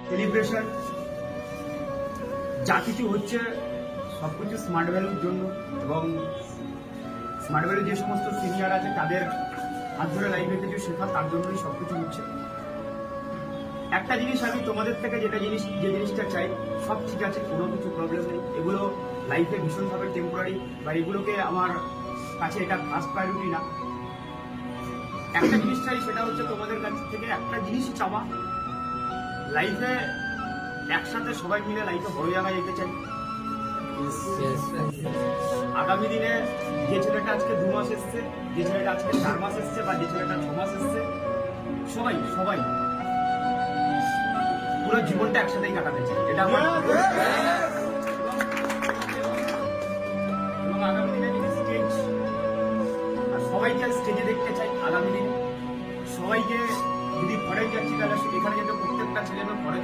Celebration যা কিছু হচ্ছে সবকিছু স্মার্ট ভ্যালুর জন্য, এবং স্মার্ট ভ্যালু যে সমস্ত সিনিয়র আছে তাদের হাত ধরে লাইফে কিছু শেখা, তার জন্যই সবকিছু হচ্ছে। একটা জিনিস আমি তোমাদের থেকে যে জিনিসটা চাই, সব ঠিক আছে, কোনো কিছু প্রবলেম নেই, এগুলো লাইফে ভীষণভাবে টেম্পোরারি, বা এগুলোকে আমার কাছে এটা ফার্স্ট প্রায়োরিটি না। একটা জিনিস চাই, সেটা হচ্ছে তোমাদের কাছ থেকে একটা জিনিসই চাওয়া, লাইফে একসাথে সবাই মিলে লাইফে বড় জায়গায় যেতে চাই। আগামী দিনে যে ছেলেটা আজকে 2 মাস এসছে, যে ছেলেটা আজকে 4 মাস এসছে, বা যে ছেলেটা 6 মাস এসছে, সবাই সবাই পুরো জীবনটা একসাথেই কাটাতে চাই, এটা আমার। এবং আগামী দিনে যদি স্টেজ, আর সবাইকে স্টেজে দেখতে চাই আগামী দিনে। সবাইকে যদি ফরেন যাচ্ছি তাহলে এখানে যেতে প্রত্যেকটা ছেলে মেয়ে ফরেন